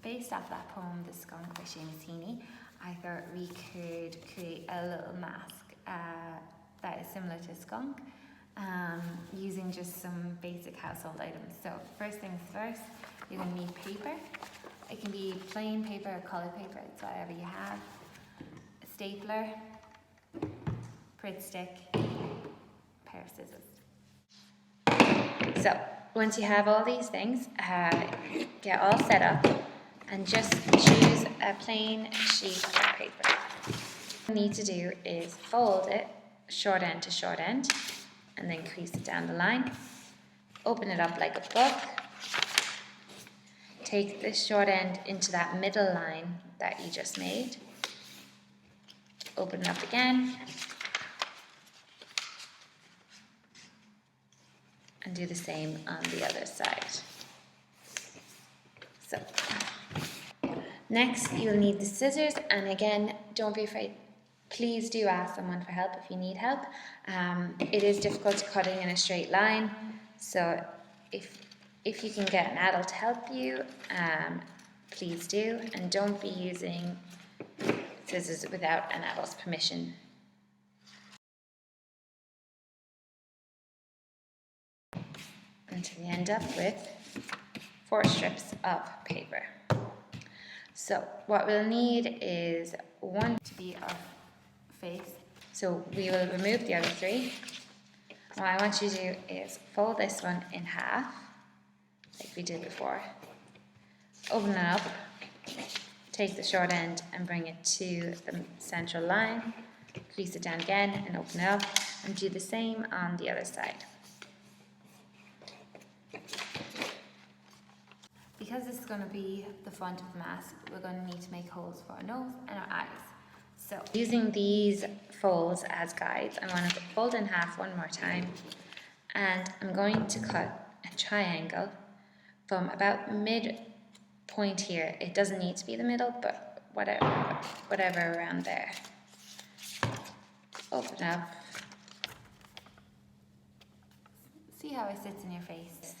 based off that poem, The Skunk by Seamus Heaney, I thought we could create a little mask that is similar to Skunk, using just some basic household items. So first things first, you're going to need paper. It can be plain paper or coloured paper, it's whatever you have. A stapler, Pritt stick, pair of scissors. So once you have all these things, get all set up and just choose a plain sheet of paper. What you need to do is fold it short end to short end and then crease it down the line. Open it up like a book. Take the short end into that middle line that you just made. Open it up again. And do the same on the other side. So, next you'll need the scissors, and again, don't be afraid. Please do ask someone for help if you need help. It is difficult cutting in a straight line, so if you can get an adult to help you, please do, and don't be using scissors without an adult's permission. Until you end up with 4 strips of paper. So what we'll need is one to be our face. So we will remove the other 3. What I want you to do is fold this one in half, like we did before. Open it up, take the short end and bring it to the central line, crease it down again and open it up, and do the same on the other side. Because this is going to be the front of the mask, we're going to need to make holes for our nose and our eyes. So, using these folds as guides, I'm going to fold in half one more time, and I'm going to cut a triangle from about mid-point here. It doesn't need to be the middle, but whatever around there. Open up. See how it sits in your face.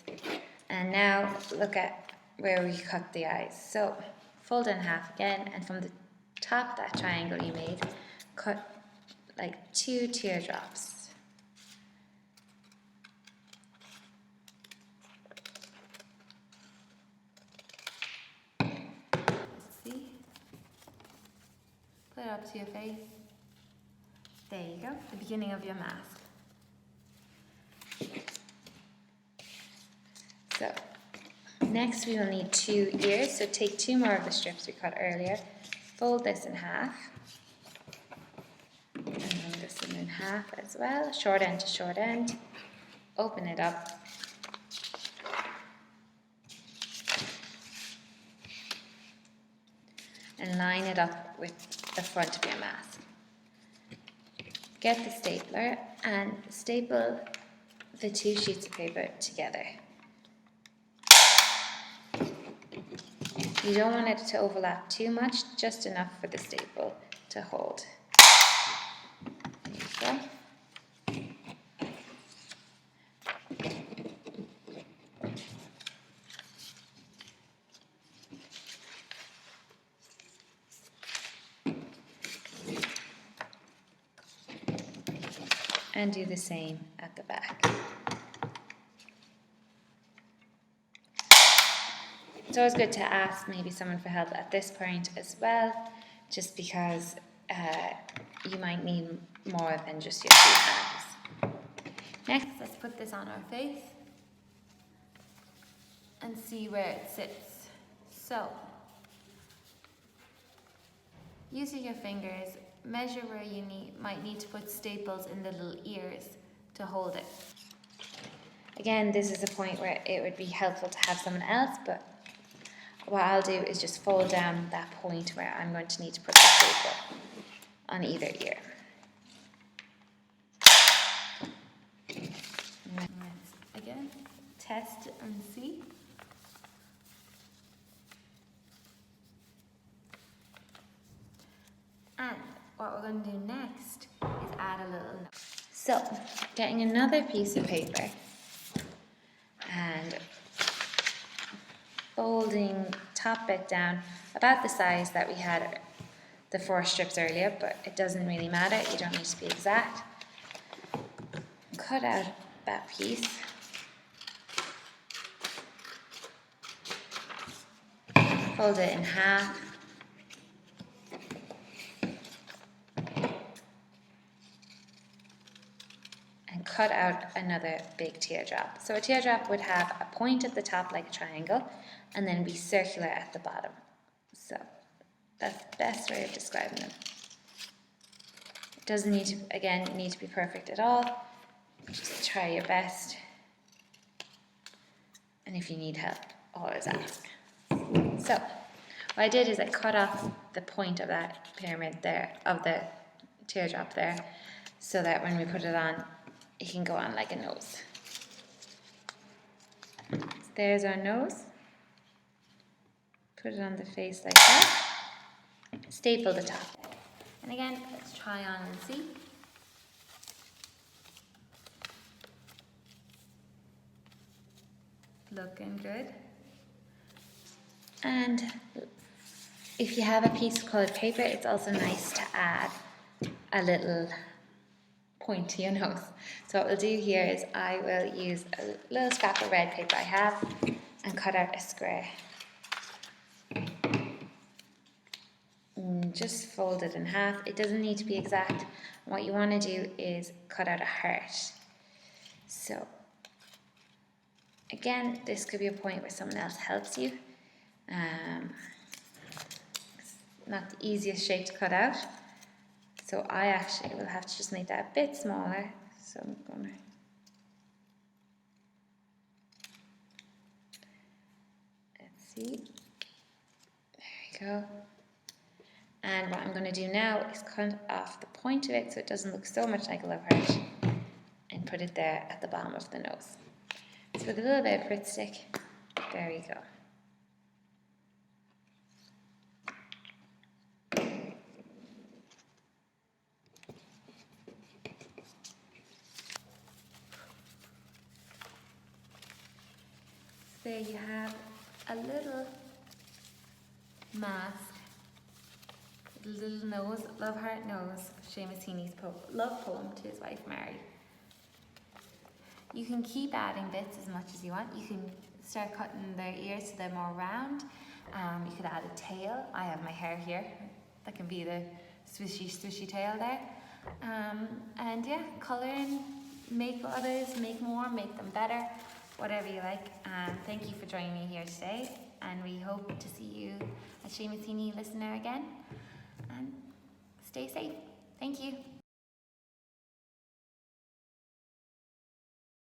And now look at where we cut the eyes. So fold in half again, and from the top of that triangle you made, cut like 2 teardrops. See? Put it up to your face. There you go, the beginning of your mask. So next we will need 2 ears, so take 2 more of the strips we cut earlier, fold this in half, and then this one in half as well, short end to short end, open it up, and line it up with the front of your mask. Get the stapler and staple the 2 sheets of paper together. You don't want it to overlap too much, just enough for the staple to hold. There you go. And do the same at the back. It's always good to ask maybe someone for help at this point as well, just because you might need more than just your 2 hands. Next, let's put this on our face and see where it sits. So, using your fingers, measure where you might need to put staples in the little ears to hold it. Again, this is a point where it would be helpful to have someone else, but what I'll do is just fold down that point where I'm going to need to put the staple on either ear. Let's again test and see. And what we're going to do next is add a little note. So, getting another piece of paper and folding top bit down about the size that we had the 4 strips earlier, but it doesn't really matter, you don't need to be exact. Cut out that piece. Fold it in half. And cut out another big teardrop. So a teardrop would have a point at the top like a triangle and then be circular at the bottom. So that's the best way of describing them. It doesn't need to, again, need to be perfect at all. Just try your best. And if you need help, always ask. So what I did is I cut off the point of that pyramid there, of the teardrop there, so that when we put it on, it can go on like a nose. So there's our nose. Put it on the face like that. Staple the top. And again, let's try on and see. Looking good. And if you have a piece of coloured paper, it's also nice to add a little point to your nose. So what we'll do here is I will use a little scrap of red paper I have and cut out a square. And just fold it in half. It doesn't need to be exact. What you want to do is cut out a heart. So again, this could be a point where someone else helps you. It's not the easiest shape to cut out. So I actually will have to just make that a bit smaller. So I'm going to... Let's see. There we go. And what I'm going to do now is cut off the point of it so it doesn't look so much like a love heart and put it there at the bottom of the nose. So with a little bit of Pritt stick, there you go. There you have a little mask, a little nose, love heart nose, Seamus Heaney's love poem to his wife Mary. You can keep adding bits as much as you want. You can start cutting their ears so they're more round. You could add a tail. I have my hair here. That can be the swishy tail there. And yeah, colour in, make others, make more, make them better. Whatever you like. Thank you for joining me here today, and we hope to see you at Seamus Heaney Listener again. And stay safe. Thank you.